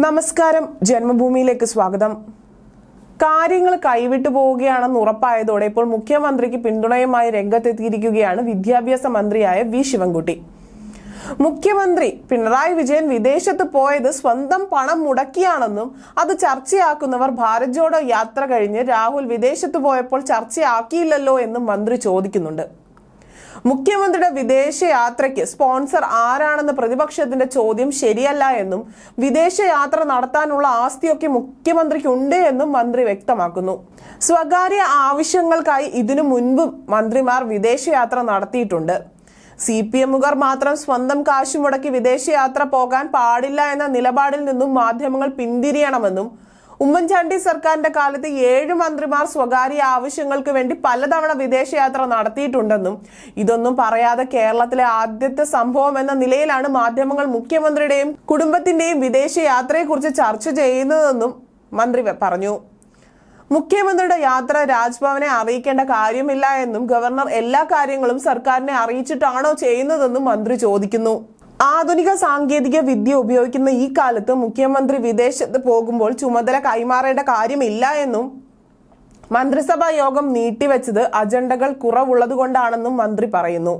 നമസ്കാരം, ജന്മഭൂമിയിലേക്ക് സ്വാഗതം. കാര്യങ്ങൾ കൈവിട്ടു പോവുകയാണെന്ന് ഉറപ്പായതോടെ ഇപ്പോൾ മുഖ്യമന്ത്രിക്ക് പിന്തുണയുമായി രംഗത്തെത്തിയിരിക്കുകയാണ് വിദ്യാഭ്യാസ മന്ത്രിയായ വി ശിവൻകുട്ടി. മുഖ്യമന്ത്രി പിണറായി വിജയൻ വിദേശത്ത് പോയത് സ്വന്തം പണം മുടക്കിയാണെന്നും അത് ചർച്ചയാക്കുന്നവർ ഭാരത് ജോഡോ യാത്ര കഴിഞ്ഞ് രാഹുൽ വിദേശത്ത് പോയപ്പോൾ ചർച്ചയാക്കിയില്ലല്ലോ എന്നും മന്ത്രി ചോദിക്കുന്നുണ്ട്. മുഖ്യമന്ത്രിയുടെ വിദേശയാത്രയ്ക്ക് സ്പോൺസർ ആരാണെന്ന പ്രതിപക്ഷത്തിന്റെ ചോദ്യം ശരിയല്ല എന്നും വിദേശയാത്ര നടത്താനുള്ള ആസ്തിയൊക്കെ മുഖ്യമന്ത്രിക്കുണ്ട് എന്നും മന്ത്രി വ്യക്തമാക്കുന്നു. സ്വകാര്യ ആവശ്യങ്ങൾക്കായി ഇതിനു മുൻപും മന്ത്രിമാർ വിദേശയാത്ര നടത്തിയിട്ടുണ്ട്. CPM-കാർ മാത്രം സ്വന്തം കാശ് മുടക്കി വിദേശയാത്ര പോകാൻ പാടില്ല എന്ന നിലപാടിൽ നിന്നും മാധ്യമങ്ങൾ പിന്തിരിയണമെന്നും ഉമ്മൻചാണ്ടി സർക്കാരിന്റെ കാലത്ത് 7 മന്ത്രിമാർ സ്വകാര്യ ആവശ്യങ്ങൾക്ക് വേണ്ടി പലതവണ വിദേശയാത്ര നടത്തിയിട്ടുണ്ടെന്നും ഇതൊന്നും പറയാതെ കേരളത്തിലെ ആദ്യത്തെ സംഭവം എന്ന നിലയിലാണ് മാധ്യമങ്ങൾ മുഖ്യമന്ത്രിയുടെയും കുടുംബത്തിന്റെയും വിദേശയാത്രയെക്കുറിച്ച് ചർച്ച ചെയ്യുന്നതെന്നും മന്ത്രി പറഞ്ഞു. മുഖ്യമന്ത്രിയുടെ യാത്ര രാജ്ഭവനെ അറിയിക്കേണ്ട കാര്യമില്ല എന്നും ഗവർണർ എല്ലാ കാര്യങ്ങളും സർക്കാരിനെ അറിയിച്ചിട്ടാണോ ചെയ്യുന്നതെന്നും മന്ത്രി ചോദിക്കുന്നു. ആധുനിക സാങ്കേതിക വിദ്യ ഉപയോഗിക്കുന്ന ഈ കാലത്ത് മുഖ്യമന്ത്രി വിദേശത്ത് പോകുമ്പോൾ ചുമതല കൈമാറേണ്ട കാര്യമില്ല എന്നും മന്ത്രിസഭാ യോഗം നീട്ടിവെച്ചത് അജണ്ടകൾ കുറവുള്ളതുകൊണ്ടാണെന്നും മന്ത്രി പറയുന്നു.